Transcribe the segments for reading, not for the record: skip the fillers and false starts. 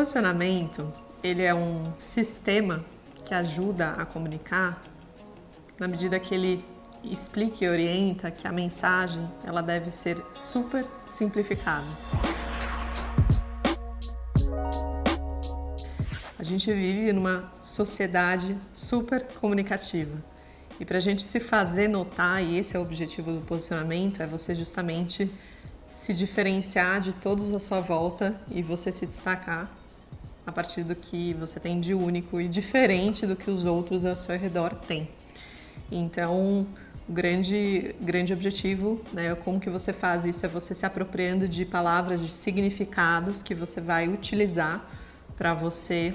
posicionamento, ele é um sistema que ajuda a comunicar na medida que ele explica e orienta que a mensagem ela deve ser super simplificada. A gente vive numa sociedade super comunicativa e para a gente se fazer notar, e esse é o objetivo do posicionamento, é você justamente se diferenciar de todos à sua volta e você se destacar a partir do que você tem de único e diferente do que os outros ao seu redor têm. Então, o grande objetivo, né, como que você faz isso, é você se apropriando de palavras, de significados que você vai utilizar para você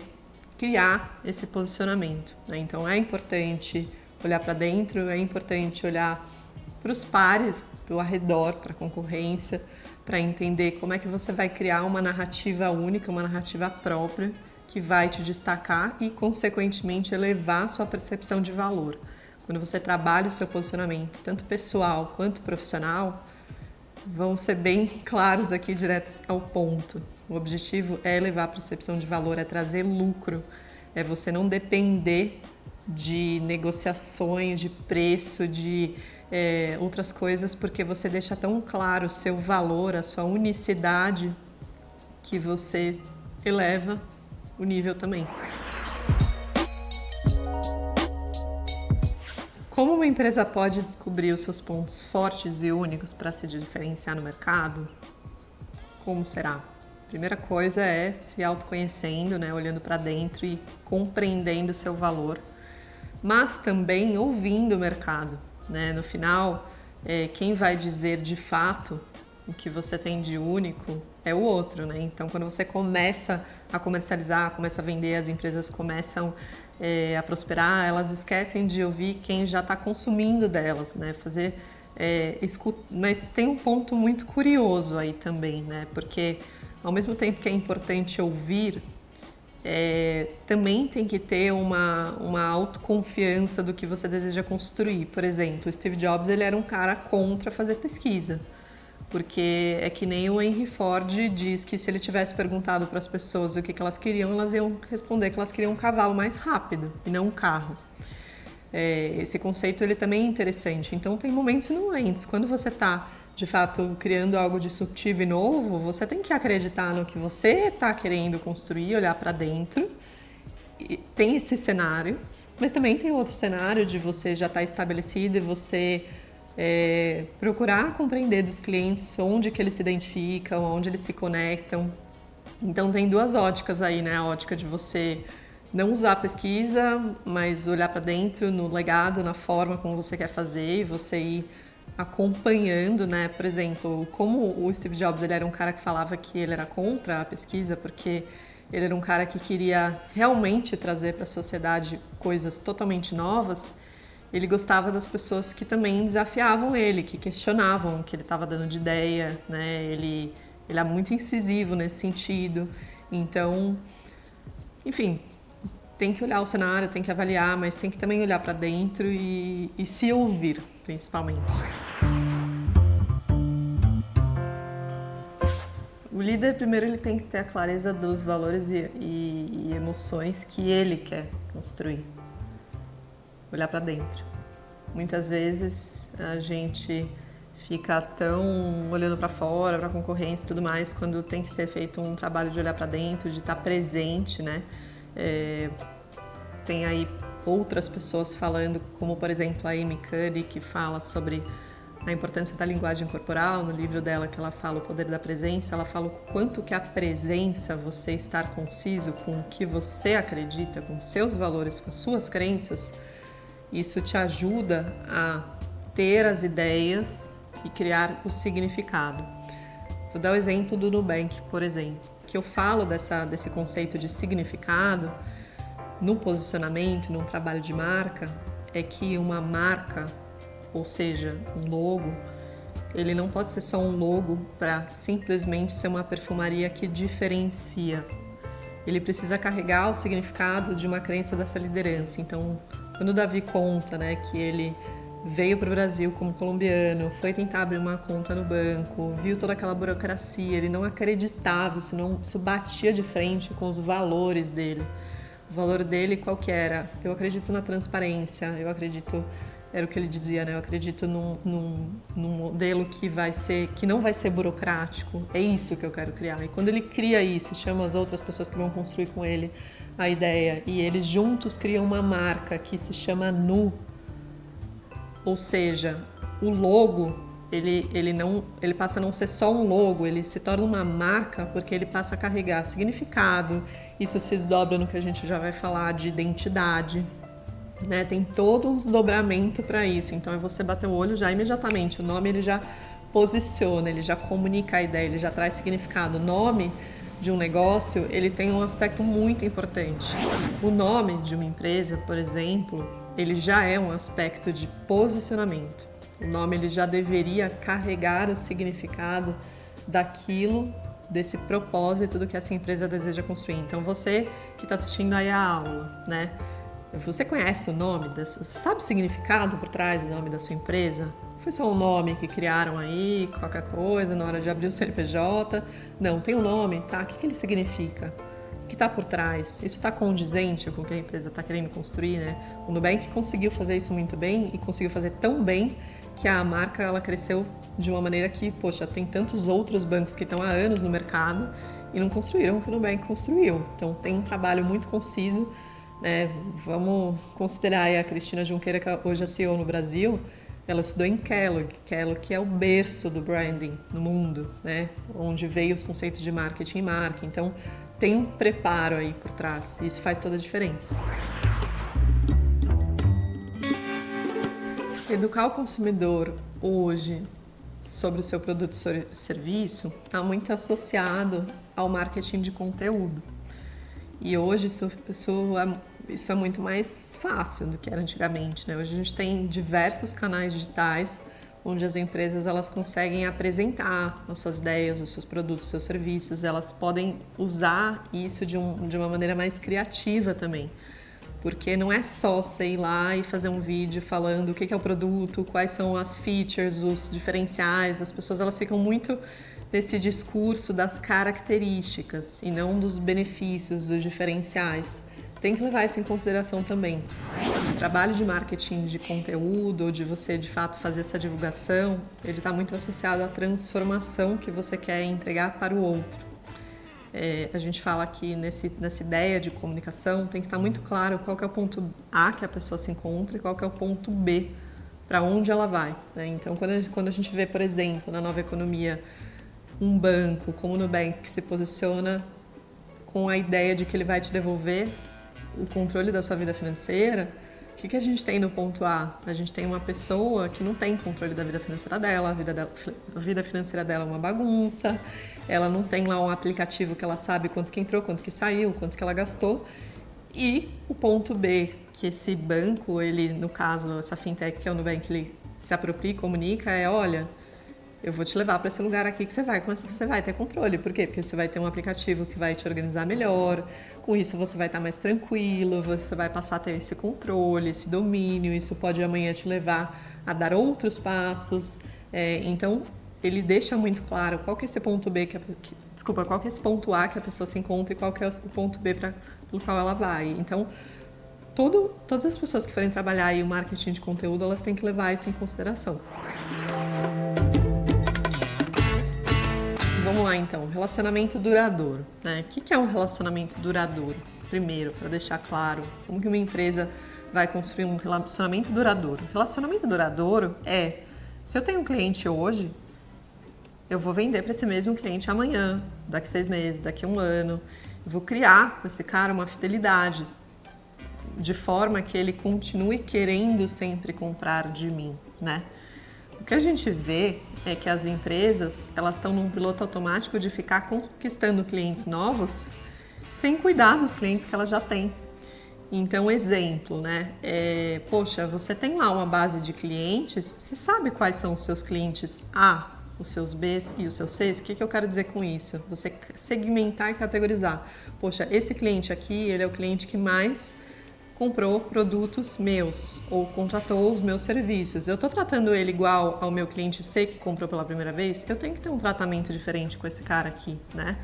criar esse posicionamento, né? Então, é importante olhar para dentro, é importante olhar para os pares, para o arredor, para a concorrência, para entender como é que você vai criar uma narrativa única, uma narrativa própria, que vai te destacar e, consequentemente, elevar a sua percepção de valor. Quando você trabalha o seu posicionamento, tanto pessoal quanto profissional, vão ser bem claros aqui, diretos ao ponto. O objetivo é elevar a percepção de valor, é trazer lucro, é você não depender de negociações, de preço, de outras coisas, porque você deixa tão claro o seu valor, a sua unicidade, que você eleva o nível também. Como uma empresa pode descobrir os seus pontos fortes e únicos para se diferenciar no mercado? Como será? Primeira coisa é se autoconhecendo, né, olhando para dentro e compreendendo o seu valor, mas também ouvindo o mercado, né? No final, quem vai dizer de fato o que você tem de único é o outro, né? Então, quando você começa a comercializar, começa a vender, as empresas começam a prosperar, elas esquecem de ouvir quem já está consumindo delas, né? Mas tem um ponto muito curioso aí também, né? Porque ao mesmo tempo que é importante ouvir, também tem que ter uma autoconfiança do que você deseja construir. Por exemplo, o Steve Jobs ele era um cara contra fazer pesquisa, porque é que nem o Henry Ford diz que se ele tivesse perguntado para as pessoas o que elas queriam, elas iam responder que elas queriam um cavalo mais rápido e não um carro. Esse conceito ele também é interessante. Então tem momentos e momentos. Quando você está de fato criando algo disruptivo e novo, você tem que acreditar no que você está querendo construir, olhar para dentro. E tem esse cenário, mas também tem outro cenário de você já estar estabelecido e você procurar compreender dos clientes onde que eles se identificam, onde eles se conectam. Então tem duas óticas aí, né? A ótica de você não usar a pesquisa, mas olhar para dentro, no legado, na forma como você quer fazer e você ir acompanhando, né? Por exemplo, como o Steve Jobs ele era um cara que falava que ele era contra a pesquisa, porque ele era um cara que queria realmente trazer para a sociedade coisas totalmente novas. Ele gostava das pessoas que também desafiavam ele, que questionavam o que ele estava dando de ideia, né? Ele é muito incisivo nesse sentido. Então, enfim, tem que olhar o cenário, tem que avaliar, mas tem que também olhar para dentro e se ouvir, principalmente. O líder, primeiro, ele tem que ter a clareza dos valores e emoções que ele quer construir. Olhar para dentro. Muitas vezes a gente fica tão olhando para fora, para a concorrência e tudo mais, quando tem que ser feito um trabalho de olhar para dentro, de estar presente, né? Tem aí outras pessoas falando, como por exemplo a Amy Cuddy, que fala sobre a importância da linguagem corporal. No livro dela que ela fala o poder da presença, ela fala o quanto que a presença, você estar conciso com o que você acredita, com seus valores, com as suas crenças, isso te ajuda a ter as ideias e criar o significado. Vou dar o exemplo do Nubank, por exemplo, que eu falo desse conceito de significado no posicionamento, num trabalho de marca, é que uma marca, ou seja, um logo, ele não pode ser só um logo para simplesmente ser uma perfumaria que diferencia. Ele precisa carregar o significado de uma crença dessa liderança. Então, quando o Davi conta, né, que ele veio para o Brasil como colombiano, foi tentar abrir uma conta no banco, viu toda aquela burocracia, ele não acreditava, isso batia de frente com os valores dele. O valor dele qual que era? Eu acredito na transparência, eu acredito, era o que ele dizia, né? Eu acredito num modelo que não vai ser burocrático, é isso que eu quero criar. E quando ele cria isso, chama as outras pessoas que vão construir com ele a ideia, e eles juntos criam uma marca que se chama Nu, ou seja, o logo, ele passa a não ser só um logo, ele se torna uma marca porque ele passa a carregar significado, isso se desdobra no que a gente já vai falar de identidade, né? Tem todo um desdobramento para isso, então é você bater o olho já imediatamente, o nome ele já posiciona, ele já comunica a ideia, ele já traz significado. O nome de um negócio, ele tem um aspecto muito importante. O nome de uma empresa, por exemplo, ele já é um aspecto de posicionamento. O nome ele já deveria carregar o significado daquilo, desse propósito do que essa empresa deseja construir. Então você que está assistindo aí a aula, né? Você conhece o nome, você sabe o significado por trás do nome da sua empresa? Foi só um nome que criaram aí, qualquer coisa, na hora de abrir o CNPJ? Não, tem um nome, tá? O que ele significa? O que está por trás? Isso está condizente com o que a empresa está querendo construir, né? O Nubank conseguiu fazer isso muito bem e conseguiu fazer tão bem que a marca ela cresceu de uma maneira que, poxa, tem tantos outros bancos que estão há anos no mercado e não construíram o que o Nubank construiu. Então tem um trabalho muito conciso, né? Vamos considerar aí a Cristina Junqueira, que hoje é CEO no Brasil. Ela estudou em Kellogg que é o berço do branding no mundo, né? Onde veio os conceitos de marketing e marca. Então, tem um preparo aí por trás. E isso faz toda a diferença. Educar o consumidor hoje sobre o seu produto ou serviço está muito associado ao marketing de conteúdo. E hoje isso é muito mais fácil do que era antigamente, né? Hoje a gente tem diversos canais digitais onde as empresas elas conseguem apresentar as suas ideias, os seus produtos, os seus serviços. Elas podem usar isso de uma maneira mais criativa também. Porque não é só você ir lá e fazer um vídeo falando o que é o produto, quais são as features, os diferenciais. As pessoas elas ficam muito nesse discurso das características e não dos benefícios, dos diferenciais. Tem que levar isso em consideração também. O trabalho de marketing de conteúdo, ou de você de fato fazer essa divulgação, ele está muito associado à transformação que você quer entregar para o outro. A gente fala que nessa ideia de comunicação tem que estar muito claro qual que é o ponto A que a pessoa se encontra e qual que é o ponto B, para onde ela vai, né? Então, quando a gente vê, por exemplo, na nova economia, um banco como o Nubank que se posiciona com a ideia de que ele vai te devolver o controle da sua vida financeira, o que a gente tem no ponto A? A gente tem uma pessoa que não tem controle da vida financeira dela, a vida financeira dela é uma bagunça, ela não tem lá um aplicativo que ela sabe quanto que entrou, quanto que saiu, quanto que ela gastou. E o ponto B, que esse banco, ele, no caso, essa fintech que é o Nubank, ele se apropria e comunica, olha, eu vou te levar para esse lugar aqui que você vai ter controle. Por quê? Porque você vai ter um aplicativo que vai te organizar melhor, com isso você vai estar mais tranquilo, você vai passar a ter esse controle, esse domínio, isso pode amanhã te levar a dar outros passos. Então, ele deixa muito claro qual que é esse ponto B, qual que é esse ponto A que a pessoa se encontra e qual que é o ponto B pelo qual ela vai. Então, todas as pessoas que forem trabalhar aí o marketing de conteúdo, elas têm que levar isso em consideração. Vamos lá então, relacionamento duradouro, né? O que é um relacionamento duradouro? Primeiro, para deixar claro, como que uma empresa vai construir um relacionamento duradouro? Relacionamento duradouro se eu tenho um cliente hoje, eu vou vender para esse mesmo cliente amanhã, daqui 6 meses, daqui 1 ano. Eu vou criar com esse cara uma fidelidade, de forma que ele continue querendo sempre comprar de mim, né? O que a gente vê é que as empresas elas estão num piloto automático de ficar conquistando clientes novos sem cuidar dos clientes que elas já têm. Então, exemplo, né? Poxa, você tem lá uma base de clientes, você sabe quais são os seus clientes A, os seus Bs e os seus Cs? O que eu quero dizer com isso? Você segmentar e categorizar. Poxa, esse cliente aqui, ele é o cliente que mais comprou produtos meus ou contratou os meus serviços. Eu estou tratando ele igual ao meu cliente C que comprou pela primeira vez? Eu tenho que ter um tratamento diferente com esse cara aqui, né?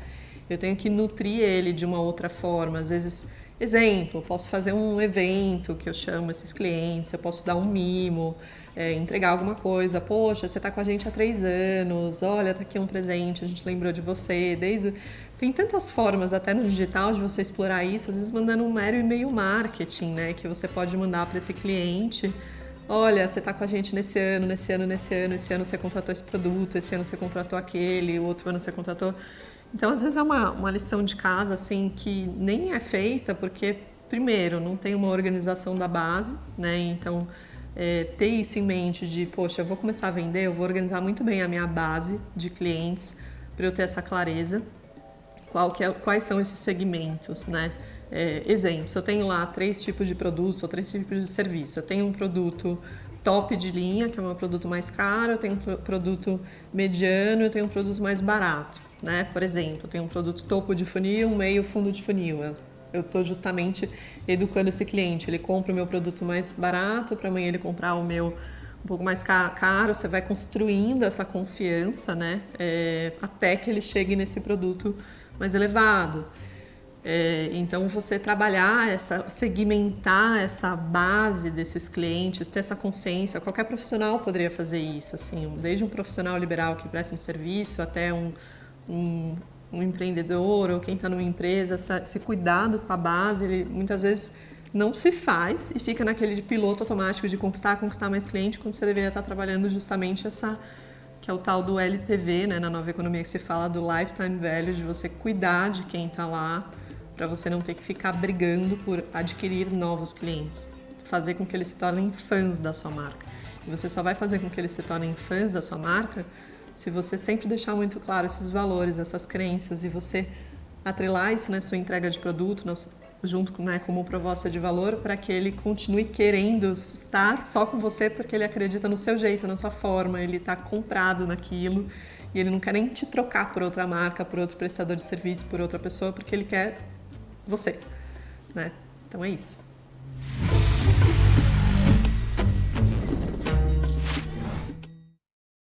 Eu tenho que nutrir ele de uma outra forma. Às vezes, exemplo, eu posso fazer um evento que eu chamo esses clientes, eu posso dar um mimo, entregar alguma coisa. Poxa, você está com a gente há 3 anos, olha, tá aqui um presente, a gente lembrou de você. Tem tantas formas, até no digital, de você explorar isso, às vezes mandando um mero e-mail marketing, né? Que você pode mandar para esse cliente. Olha, você está com a gente nesse ano, esse ano você contratou esse produto, esse ano você contratou aquele, o outro ano você contratou... Então, às vezes é uma lição de casa, assim, que nem é feita porque, primeiro, não tem uma organização da base, né? Então, ter isso em mente de, poxa, eu vou começar a vender, eu vou organizar muito bem a minha base de clientes para eu ter essa clareza. Quais são esses segmentos, né? Exemplo, se eu tenho lá 3 tipos de produtos ou 3 tipos de serviço, eu tenho um produto top de linha, que é um produto mais caro, eu tenho um produto mediano, eu tenho um produto mais barato, né? Por exemplo, eu tenho um produto topo de funil, meio fundo de funil. Eu estou justamente educando esse cliente. Ele compra o meu produto mais barato, para amanhã ele comprar o meu um pouco mais caro. Você vai construindo essa confiança, né? Até que ele chegue nesse produto mais elevado. Então, você trabalhar, segmentar essa base desses clientes, ter essa consciência. Qualquer profissional poderia fazer isso, assim, desde um profissional liberal que presta um serviço até um empreendedor ou quem está numa empresa. Esse cuidado com a base, ele muitas vezes não se faz e fica naquele piloto automático de conquistar mais cliente, quando você deveria estar trabalhando justamente que é o tal do LTV, né, na nova economia, que se fala do lifetime value, de você cuidar de quem está lá, para você não ter que ficar brigando por adquirir novos clientes. Fazer com que eles se tornem fãs da sua marca. E você só vai fazer com que eles se tornem fãs da sua marca se você sempre deixar muito claro esses valores, essas crenças, e você atrelar isso na sua entrega de produto, junto, né, como proposta de valor, para que ele continue querendo estar só com você porque ele acredita no seu jeito, na sua forma, ele está comprado naquilo e ele não quer nem te trocar por outra marca, por outro prestador de serviço, por outra pessoa, porque ele quer você, né? Então é isso.